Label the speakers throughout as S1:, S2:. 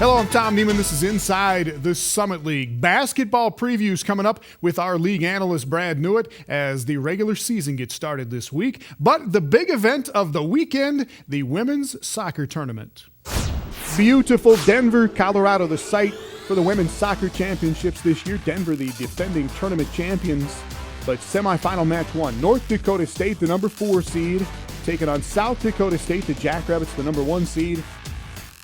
S1: Hello, I'm Tom Neiman. This is Inside the Summit League. Basketball previews coming up with our league analyst, Brad Newitt, as the regular season gets started this week. But the big event of the weekend, the women's soccer tournament. Beautiful Denver, Colorado, the site for the women's soccer championships this year. Denver, the defending tournament champions. But semifinal match one. North Dakota State, the number 4 seed, taking on South Dakota State, the Jackrabbits, the number 1 seed.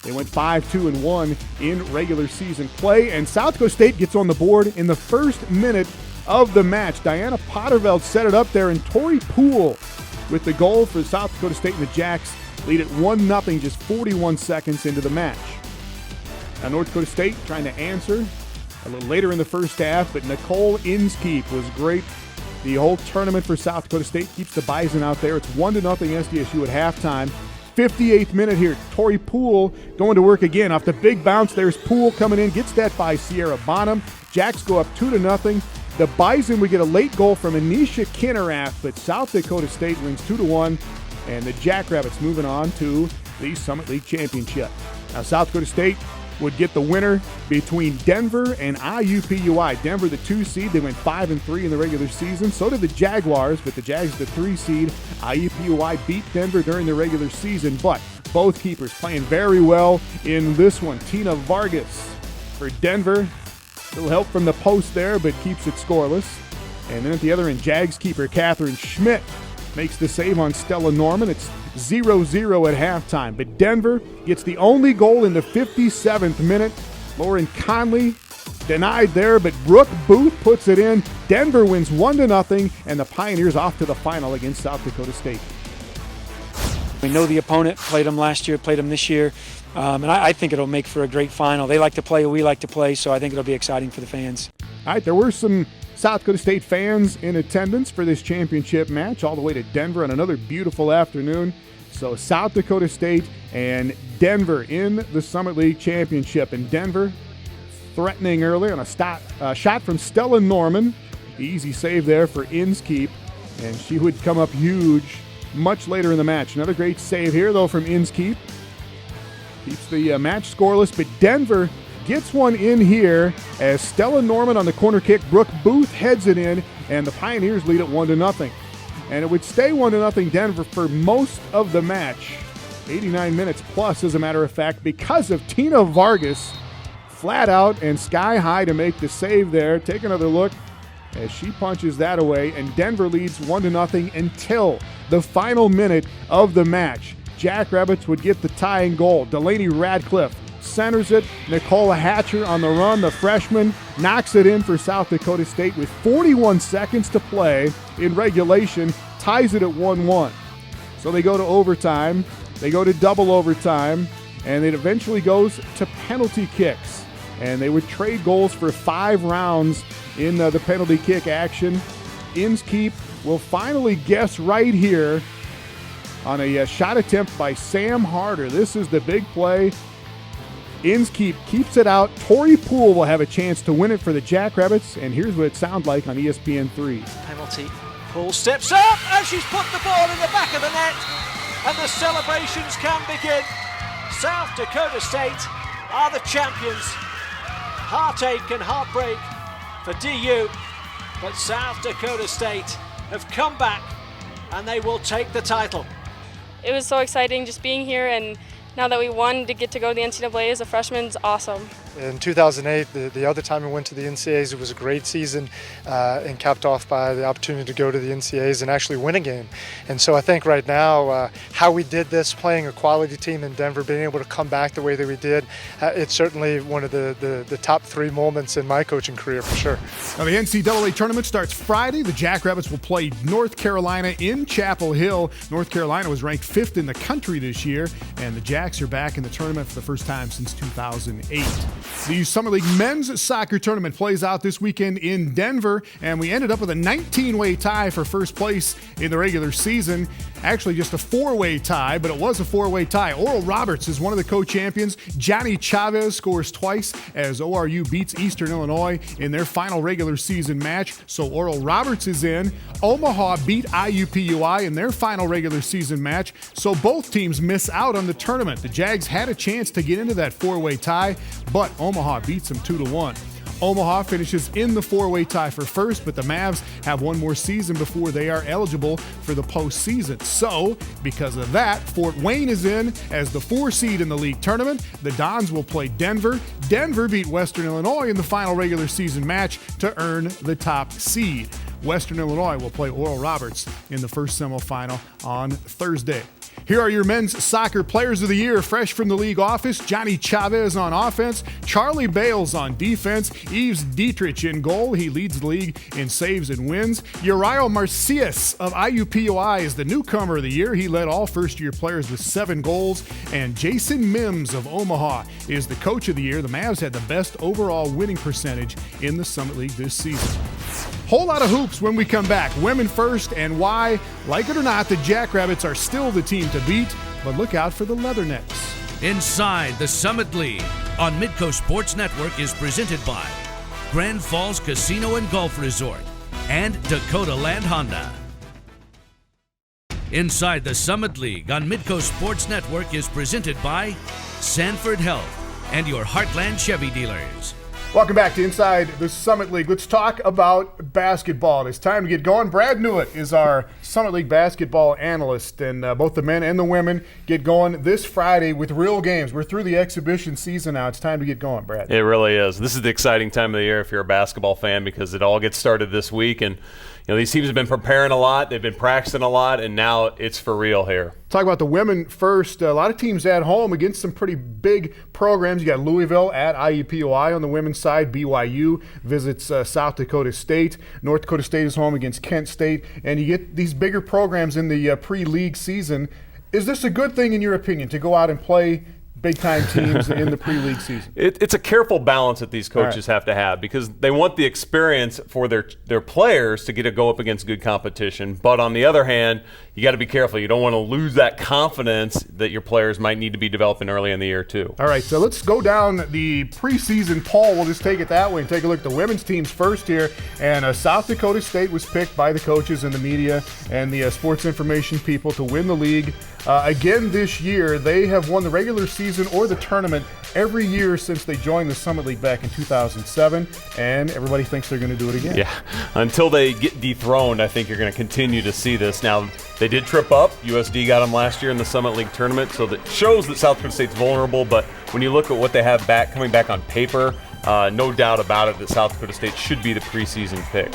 S1: They went 5-2-1 in regular season play, and South Dakota State gets on the board in the first minute of the match. Diana Potterveld set it up there, and Tori Poole with the goal for South Dakota State, and the Jacks lead it 1-0 just 41 seconds into the match. Now North Dakota State trying to answer a little later in the first half, but Nicole Inskeep was great the whole tournament for South Dakota State. Keeps the Bison out there. It's 1-0 SDSU at halftime. 58th minute here. Tori Poole going to work again. Off the big bounce, there's Poole coming in. Gets that by Sierra Bonham. Jacks go up 2-0. The Bison would get a late goal from Anisha Kinnerath, but South Dakota State wins 2-1. And the Jackrabbits moving on to the Summit League Championship. Now South Dakota State would get the winner between Denver and IUPUI. Denver, the 2 seed, they went 5-3 in the regular season. So did the Jaguars, but the Jags, the 3 seed. IUPUI beat Denver during the regular season, but both keepers playing very well in this one. Tina Vargas for Denver. A little help from the post there, but keeps it scoreless. And then at the other end, Jags keeper Catherine Schmidt makes the save on Stella Norman. It's 0-0 at halftime. But Denver gets the only goal in the 57th minute. Lauren Conley denied there, but Brooke Booth puts it in. Denver wins 1-0, and the Pioneers off to the final against South Dakota State.
S2: We know the opponent, played them last year, played them this year, and I think it'll make for a great final. They like to play, we like to play, so I think it'll be exciting for the fans.
S1: All right, there were some South Dakota State fans in attendance for this championship match all the way to Denver on another beautiful afternoon. So South Dakota State and Denver in the Summit League Championship. And Denver threatening early on a shot from Stella Norman. Easy save there for Inskeep, and she would come up huge much later in the match. Another great save here, though, from Inskeep. Keeps the match scoreless, but Denver gets one in here as Stella Norman on the corner kick. Brooke Booth heads it in, and the Pioneers lead it 1-0. And it would stay 1-0 Denver for most of the match. 89 minutes plus, as a matter of fact, because of Tina Vargas flat out and sky high to make the save there. Take another look as she punches that away, and Denver leads 1-0 until the final minute of the match. Jackrabbits would get the tying goal. Delaney Radcliffe centers it. Nicola Hatcher on the run, the freshman, knocks it in for South Dakota State with 41 seconds to play in regulation, ties it at 1-1. So they go to overtime, they go to double overtime, and it eventually goes to penalty kicks. And they would trade goals for 5 rounds in the penalty kick action. Inskeep will finally guess right here on a shot attempt by Sam Harder. This is the big play. Inskeep keeps it out. Tori Poole will have a chance to win it for the Jackrabbits, and here's what it sounds like on ESPN3.
S3: Penalty. Poole steps up, and she's put the ball in the back of the net, and the celebrations can begin. South Dakota State are the champions. Heartache and heartbreak for DU, but South Dakota State have come back, and they will take the title.
S4: It was so exciting just being here, and now that we won, to get to go to the NCAA as a freshman is awesome.
S5: In 2008, the other time we went to the NCAAs, it was a great season and capped off by the opportunity to go to the NCAAs and actually win a game. And so I think right now, how we did this, playing a quality team in Denver, being able to come back the way that we did, it's certainly one of the top 3 moments in my coaching career for sure.
S1: Now the NCAA tournament starts Friday. The Jackrabbits will play North Carolina in Chapel Hill. North Carolina was ranked 5th in the country this year, and the Jacks are back in the tournament for the first time since 2008. The Summit League men's soccer tournament plays out this weekend in Denver, and we ended up with a 19-way tie for first place in the regular season. Actually, just a 4-way tie, but it was a 4-way tie. Oral Roberts is one of the co-champions. Johnny Chavez scores twice as ORU beats Eastern Illinois in their final regular season match, so Oral Roberts is in. Omaha beat IUPUI in their final regular season match, so both teams miss out on the tournament. The Jags had a chance to get into that 4-way tie, but Omaha beats them 2-1. Omaha finishes in the 4-way tie for first, but the Mavs have one more season before they are eligible for the postseason. So, because of that, Fort Wayne is in as the 4 seed in the league tournament. The Dons will play Denver. Denver beat Western Illinois in the final regular season match to earn the top seed. Western Illinois will play Oral Roberts in the first semifinal on Thursday. Here are your men's soccer players of the year. Fresh from the league office, Johnny Chavez on offense, Charlie Bales on defense, Yves Dietrich in goal. He leads the league in saves and wins. Uriel Marcius of IUPUI is the newcomer of the year. He led all first-year players with 7 goals. And Jason Mims of Omaha is the coach of the year. The Mavs had the best overall winning percentage in the Summit League this season. Whole lot of hoops when we come back. Women first, and why, like it or not, the Jackrabbits are still the team to beat, but look out for the Leathernecks.
S6: Inside the Summit League on Midco Sports Network is presented by Grand Falls Casino and Golf Resort and Dakota Land Honda. Inside the Summit League on Midco Sports Network is presented by Sanford Health and your Heartland Chevy dealers.
S1: Welcome back to Inside the Summit League. Let's talk about basketball. It's time to get going. Brad Newitt is our Summit League basketball analyst, and both the men and the women get going this Friday with real games. We're through the exhibition season now. It's time to get going, Brad.
S7: It really is. This is the exciting time of the year if you're a basketball fan because it all gets started this week, and these teams have been preparing a lot, they've been practicing a lot, and now it's for real here.
S1: Talk about the women first. A lot of teams at home against some pretty big programs. You got Louisville at IUPUI on the women's side. BYU visits South Dakota State. North Dakota State is home against Kent State. And you get these bigger programs in the pre-league season. Is this a good thing, in your opinion, to go out and play big-time teams in the pre-league season?
S7: It's a careful balance that these coaches have to have because they want the experience for their players to get to go up against good competition. But on the other hand, you got to be careful. You don't want to lose that confidence that your players might need to be developing early in the year too.
S1: All right, so let's go down the preseason poll. We'll just take it that way and take a look at the women's teams first here. And South Dakota State was picked by the coaches and the media and the sports information people to win the league. Again this year, they have won the regular season or the tournament every year since they joined the Summit League back in 2007, and everybody thinks they're going to do it again.
S7: Yeah, until they get dethroned, I think you're going to continue to see this. Now, they did trip up. USD got them last year in the Summit League tournament, so that shows that South Dakota State's vulnerable, but when you look at what they have coming back on paper, no doubt about it that South Dakota State should be the preseason pick.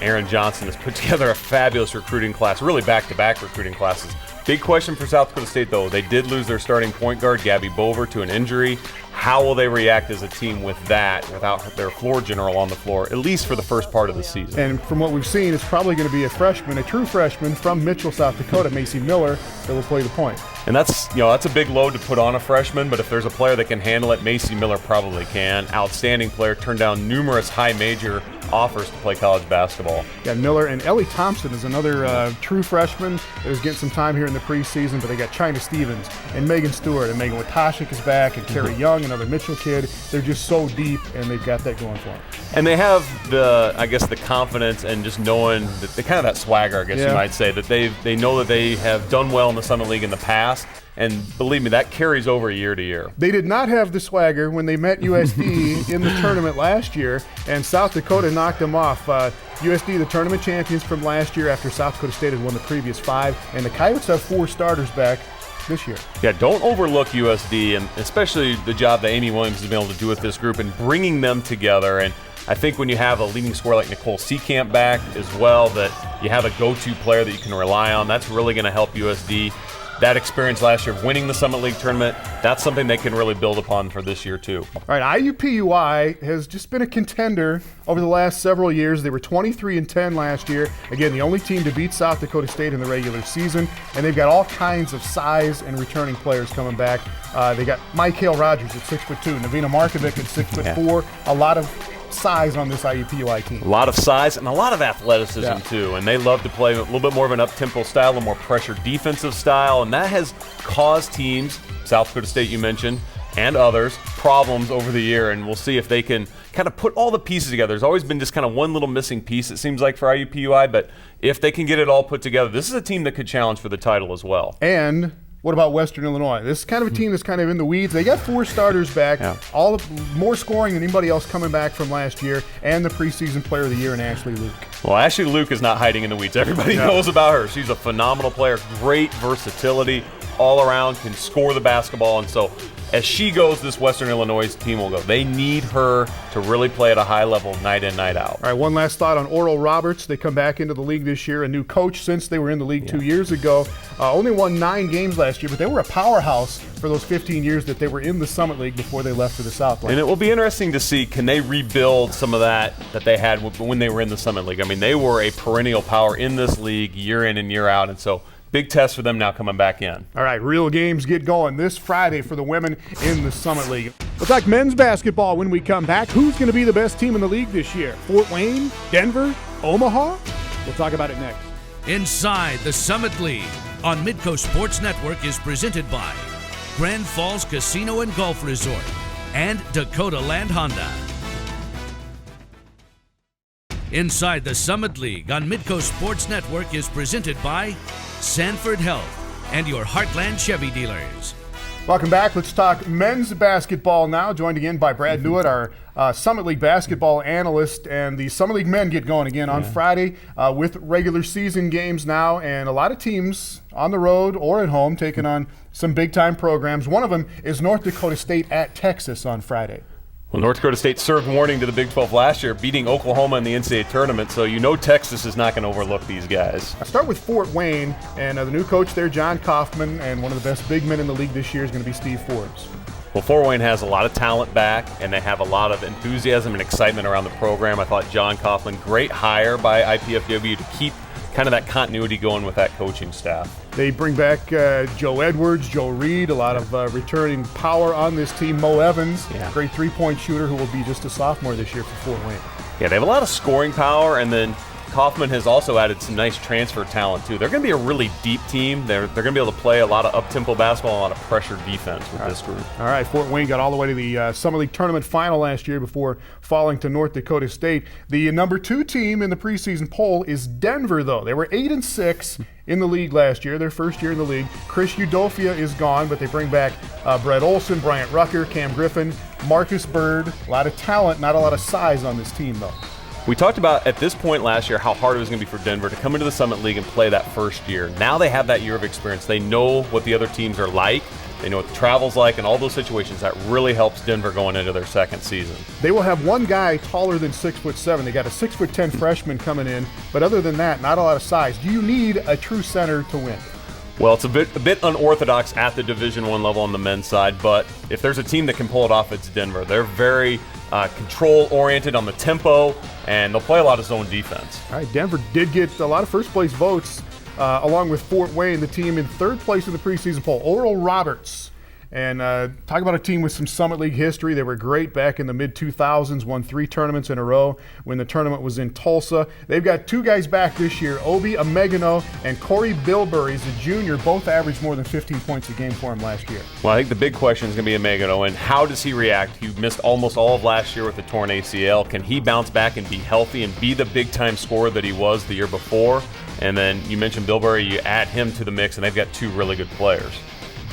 S7: Aaron Johnson has put together a fabulous recruiting class, really back-to-back recruiting classes. Big question for South Dakota State, though. They did lose their starting point guard, Gabby Bover, to an injury. How will they react as a team with that, without their floor general on the floor, at least for the first part of the season?
S1: And from what we've seen, it's probably going to be a freshman, a true freshman from Mitchell, South Dakota, Macy Miller, that will play the point.
S7: And that's a big load to put on a freshman, but if there's a player that can handle it, Macy Miller probably can. Outstanding player, turned down numerous high major offers to play college basketball.
S1: Yeah, Miller and Ellie Thompson is another true freshman that is getting some time here in the preseason, but they got China Stevens and Megan Stewart, and Megan Watashik is back, and Carrie Young, another Mitchell kid. They're just so deep, and they've got that going for them.
S7: And they have the confidence and just knowing that they kind of that swagger, I guess you might say, that they know that they have done well in the Summit League in the past. And believe me, that carries over year to year. They
S1: did not have the swagger when they met USD in the tournament last year, and South Dakota knocked them off. USD, the tournament champions from last year after South Dakota State had won the previous 5, and the Coyotes have 4 starters back this year.
S7: Yeah, don't overlook USD, and especially the job that Amy Williams has been able to do with this group and bringing them together. And I think when you have a leading scorer like Nicole Seekamp back as well, that you have a go-to player that you can rely on, that's really going to help USD. that experience last year of winning the Summit League tournament, that's something they can really build upon for this year too.
S1: All right, IUPUI has just been a contender over the last several years. They were 23-10 last year. Again, the only team to beat South Dakota State in the regular season, and they've got all kinds of size and returning players coming back. They got Mike Hale Rogers at 6'2", Navina Markovic at 6'4". A lot of size on this IUPUI team.
S7: A lot of size and a lot of athleticism too, and they love to play a little bit more of an up-tempo style, a more pressure defensive style, and that has caused teams, South Dakota State you mentioned, and others, problems over the year, and we'll see if they can kind of put all the pieces together. There's always been just kind of one little missing piece, it seems like, for IUPUI, but if they can get it all put together, this is a team that could challenge for the title as well.
S1: And what about Western Illinois? This is kind of a team that's kind of in the weeds. They got 4 starters back, more scoring than anybody else coming back from last year, and the preseason player of the year in Ashley Luke.
S7: Well, Ashley Luke is not hiding in the weeds. Everybody knows about her. She's a phenomenal player, great versatility all around, can score the basketball, and so as she goes, this Western Illinois team will go. They need her to really play at a high level night in, night out.
S1: All right, one last thought on Oral Roberts. They come back into the league this year, a new coach since they were in the league 2 years ago. Only won 9 games last year, but they were a powerhouse for those 15 years that they were in the Summit League before they left for the Southland.
S7: And it will be interesting to see, can they rebuild some of that they had when they were in the Summit League? I mean, they were a perennial power in this league year in and year out, and so big test for them now coming back in.
S1: All right, real games get going this Friday for the women in the Summit League. We'll talk men's basketball when we come back. Who's going to be the best team in the league this year? Fort Wayne, Denver, Omaha? We'll talk about it next.
S6: Inside the Summit League on Midco Sports Network is presented by Grand Falls Casino and Golf Resort and Dakota Land Honda. Inside the Summit League on Midco Sports Network is presented by Sanford Health and your Heartland Chevy dealers.
S1: Welcome back. Let's talk men's basketball now. Joined again by Brad Newitt, our Summit League basketball analyst. And the Summit League men get going again on Friday with regular season games now. And a lot of teams on the road or at home taking on some big-time programs. One of them is North Dakota State at Texas on Friday.
S7: Well, North Dakota State served warning to the Big 12 last year, beating Oklahoma in the NCAA tournament, so you know Texas is not going to overlook these guys.
S1: I start with Fort Wayne, and the new coach there, John Kaufman, and one of the best big men in the league this year is going to be Steve Forbes.
S7: Well, Fort Wayne has a lot of talent back, and they have a lot of enthusiasm and excitement around the program. I thought John Kaufman, great hire by IPFW to keep kind of that continuity going with that coaching staff.
S1: They bring back Joe Edwards, Joe Reed, a lot of returning power on this team. Mo Evans, great three-point shooter who will be just a sophomore this year for Fort Wayne.
S7: Yeah, they have a lot of scoring power, and then Kaufman has also added some nice transfer talent, too. They're going to be a really deep team. They're going to be able to play a lot of up-tempo basketball and a lot of pressure defense with this group.
S1: All right, Fort Wayne got all the way to the Summer League tournament final last year before falling to North Dakota State. The number 2 team in the preseason poll is Denver, though. They were 8-6 in the league last year, their first year in the league. Chris Udofia is gone, but they bring back Brett Olson, Bryant Rucker, Cam Griffin, Marcus Bird. A lot of talent, not a lot of size on this team, though.
S7: We talked about at this point last year how hard it was going to be for Denver to come into the Summit League and play that first year. Now they have that year of experience. They know what the other teams are like. They know what the travel's like and all those situations. That really helps Denver going into their second season.
S1: They will have one guy taller than 6'7". They got a 6'10" freshman coming in, but other than that, not a lot of size. Do you need a true center to win?
S7: Well, it's a bit unorthodox at the Division I level on the men's side, but if there's a team that can pull it off, it's Denver. They're very control-oriented on the tempo, and they'll play a lot of zone defense.
S1: All right, Denver did get a lot of first-place votes, along with Fort Wayne, the team in third place in the preseason poll. Oral Roberts. And talk about a team with some Summit League history. They were great back in the mid-2000s, won 3 tournaments in a row when the tournament was in Tulsa. They've got 2 guys back this year, Obi Amegano and Corey Bilberry, a junior. Both averaged more than 15 points a game for him last year.
S7: Well, I think the big question is going to be Amegano, and how does he react? He missed almost all of last year with a torn ACL. Can he bounce back and be healthy and be the big-time scorer that he was the year before? And then you mentioned Bilberry, you add him to the mix, and they've got 2 really good players.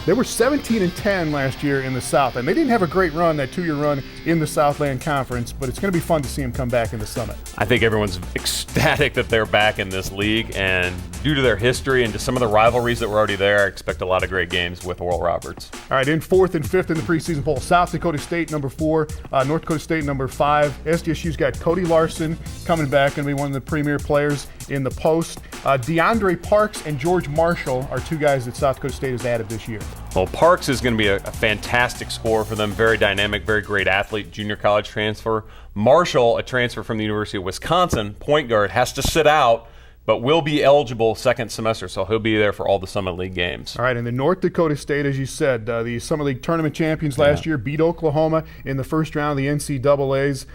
S1: They were 17-10 last year in the South, and they didn't have a great run, that 2-year run in the Southland Conference, but it's going to be fun to see them come back in the Summit.
S7: I think everyone's ecstatic that they're back in this league, and due to their history and just some of the rivalries that were already there, I expect a lot of great games with Oral Roberts.
S1: All right, in 4th and 5th in the preseason poll, South Dakota State number 4, North Dakota State number 5. SDSU's got Cody Larson coming back, going to be one of the premier players in the post. DeAndre Parks and George Marshall are two guys that South Dakota State has added this year.
S7: Well, Parks is going to be a fantastic scorer for them, very dynamic, very great athlete, junior college transfer. Marshall, a transfer from the University of Wisconsin, point guard, has to sit out, but will be eligible second semester, so he'll be there for all the Summit League games.
S1: All right, and then North Dakota State, as you said, the Summit League tournament champions last year, beat Oklahoma in the first round of the NCAAs,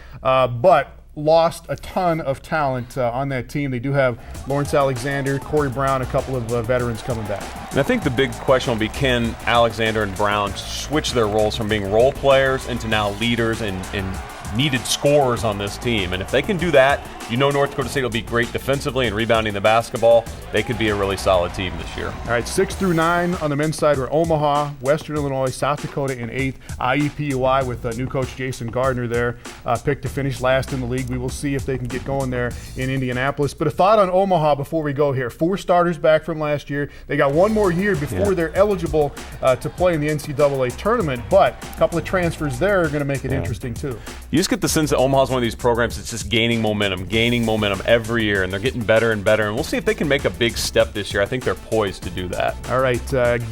S1: but lost a ton of talent on that team. They do have Lawrence Alexander, Corey Brown, a couple of veterans coming back.
S7: And I think the big question will be, can Alexander and Brown switch their roles from being role players into now leaders and needed scorers on this team? And if they can do that, North Dakota State will be great defensively and rebounding the basketball. They could be a really solid team this year.
S1: All right, 6 through 9 on the men's side were Omaha, Western Illinois, South Dakota in 8th, IUPUI with new coach Jason Gardner there, picked to finish last in the league. We will see if they can get going there in Indianapolis. But a thought on Omaha before we go here. 4 starters back from last year. They got one more year before they're eligible to play in the NCAA tournament, but a couple of transfers there are going to make it interesting too.
S7: You just get the sense that Omaha's one of these programs that's just gaining momentum every year, and they're getting better and better. And we'll see if they can make a big step this year. I think they're poised to do that.
S1: All right,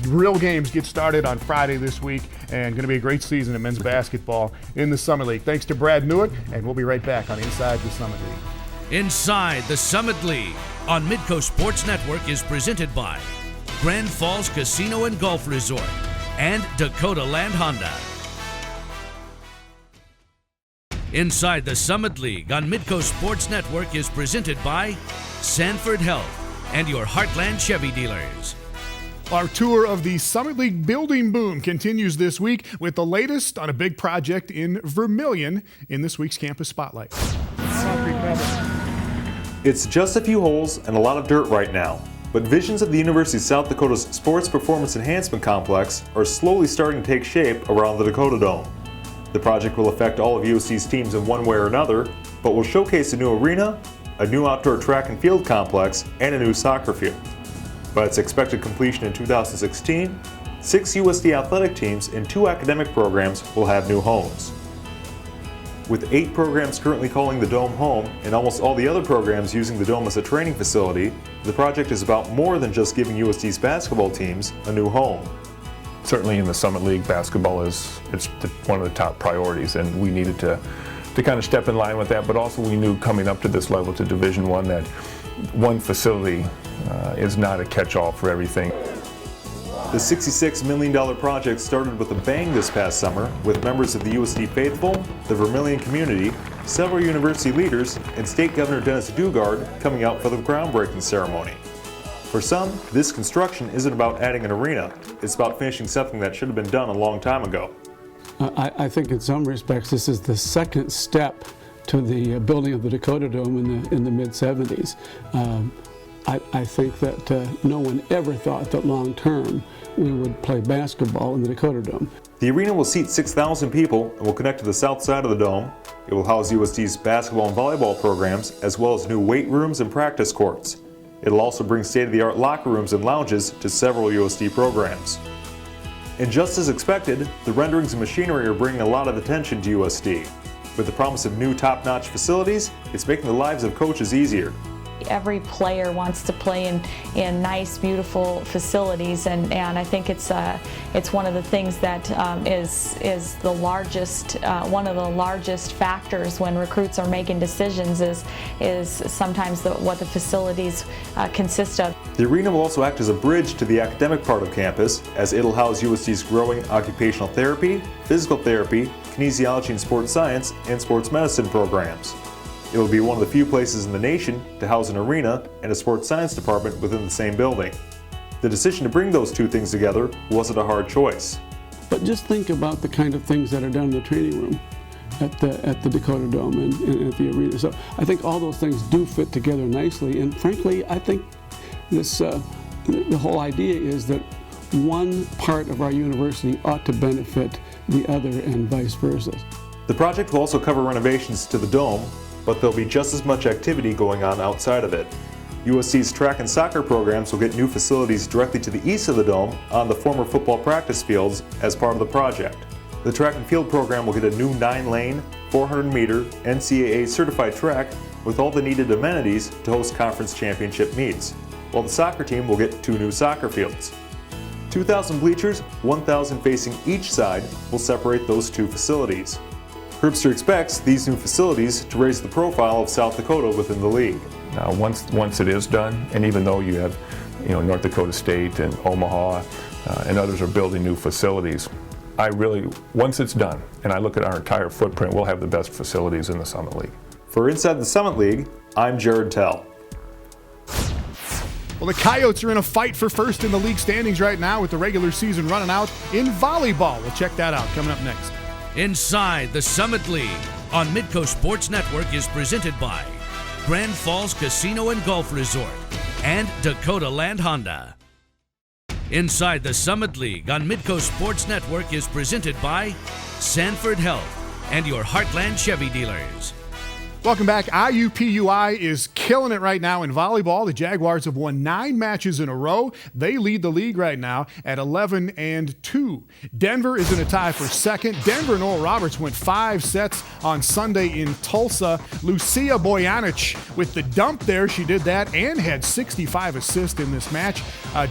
S1: real games get started on Friday this week, and going to be a great season of men's basketball in the Summit League. Thanks to Brad Newitt, and we'll be right back on Inside the Summit League.
S6: Inside the Summit League on Midco Sports Network is presented by Grand Falls Casino and Golf Resort and Dakota Land Honda. Inside the Summit League on Midco Sports Network is presented by Sanford Health and your Heartland Chevy dealers.
S1: Our tour of the Summit League building boom continues this week with the latest on a big project in Vermilion in this week's Campus Spotlight.
S8: It's just a few holes and a lot of dirt right now, but visions of the University of South Dakota's Sports Performance Enhancement Complex are slowly starting to take shape around the Dakota Dome. The project will affect all of USD's teams in one way or another, but will showcase a new arena, a new outdoor track and field complex, and a new soccer field. By its expected completion in 2016, 6 USD athletic teams and 2 academic programs will have new homes. With 8 programs currently calling the Dome home and almost all the other programs using the Dome as a training facility, the project is about more than just giving USD's basketball teams a new home.
S9: Certainly in the Summit League, basketball it's one of the top priorities, and we needed to kind of step in line with that, but also we knew coming up to this level to Division I that one facility is not a catch-all for everything.
S8: The $66 million project started with a bang this past summer with members of the USD faithful, the Vermilion community, several university leaders, and State Governor Dennis Dugard coming out for the groundbreaking ceremony. For some, this construction isn't about adding an arena, it's about finishing something that should have been done a long time ago.
S10: I think in some respects this is the second step to the building of the Dakota Dome in the mid-70s. I think that no one ever thought that long term we would play basketball in the Dakota Dome.
S8: The arena will seat 6,000 people and will connect to the south side of the dome. It will house USD's basketball and volleyball programs, as well as new weight rooms and practice courts. It'll also bring state-of-the-art locker rooms and lounges to several USD programs. And just as expected, the renderings and machinery are bringing a lot of attention to USD. With the promise of new top-notch facilities, it's making the lives of coaches easier.
S11: Every player wants to play in nice, beautiful facilities, and I think it's one of the things that is the largest, one of the largest factors when recruits are making decisions is sometimes what the facilities consist of.
S8: The arena will also act as a bridge to the academic part of campus, as it'll house USD's growing occupational therapy, physical therapy, kinesiology and sports science, and sports medicine programs. It will be one of the few places in the nation to house an arena and a sports science department within the same building. The decision to bring those two things together wasn't a hard choice.
S10: But just think about the kind of things that are done in the training room at the Dakota Dome and at the arena. So I think all those things do fit together nicely, and frankly I think this the whole idea is that one part of our university ought to benefit the other and vice versa.
S8: The project will also cover renovations to the dome, but there'll be just as much activity going on outside of it. USC's track and soccer programs will get new facilities directly to the east of the dome on the former football practice fields as part of the project. The track and field program will get a new 9-lane, 400-meter NCAA certified track with all the needed amenities to host conference championship meets. while the soccer team will get 2 new soccer fields. 2,000 bleachers, 1,000 facing each side, will separate those 2 facilities. Herbster expects these new facilities to raise the profile of South Dakota within the league.
S9: Now, once it is done, and even though you have, North Dakota State and Omaha and others are building new facilities, once it's done, and I look at our entire footprint, we'll have the best facilities in the Summit League.
S8: For Inside the Summit League, I'm Jared Tell.
S1: Well, the Coyotes are in a fight for first in the league standings right now with the regular season running out in volleyball. We'll check that out coming up next.
S6: Inside the Summit League on Midco Sports Network is presented by Grand Falls Casino and Golf Resort and Dakota Land Honda. Inside the Summit League on Midco Sports Network is presented by Sanford Health and your Heartland Chevy dealers.
S1: Welcome back. IUPUI is killing it right now in volleyball. The Jaguars have won 9 matches in a row. They lead the league right now at 11-2. Denver is in a tie for second. Denver and Oral Roberts went 5 sets on Sunday in Tulsa. Lucia Bojanic with the dump there. She did that and had 65 assists in this match.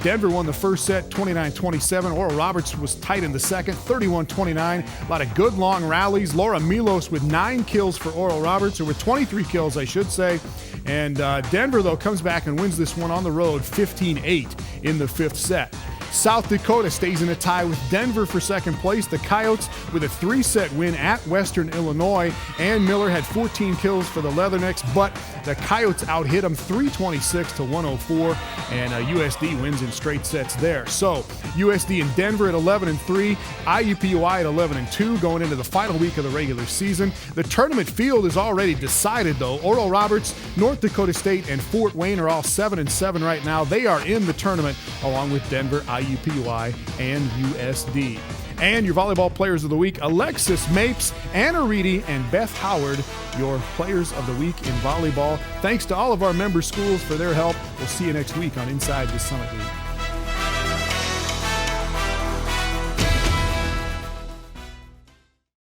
S1: Denver won the first set 29-27. Oral Roberts was tight in the second, 31-29. A lot of good long rallies. Laura Milos with 9 kills for Oral Roberts, or with 23 kills, I should say. And Denver, though, comes back and wins this one on the road 15-8 in the 5th set. South Dakota stays in a tie with Denver for second place. The Coyotes with a 3-set win at Western Illinois. Ann Miller had 14 kills for the Leathernecks, but the Coyotes out-hit them 326-104, and USD wins in straight sets there. So USD and Denver at 11-3, IUPUI at 11-2 going into the final week of the regular season. The tournament field is already decided, though. Oral Roberts, North Dakota State, and Fort Wayne are all 7-7 right now. They are in the tournament along with Denver, IUPUI, and USD. And your volleyball players of the week, Alexis Mapes, Anna Reedy, and Beth Howard, your players of the week in volleyball. Thanks to all of our member schools for their help. We'll see you next week on Inside the Summit League.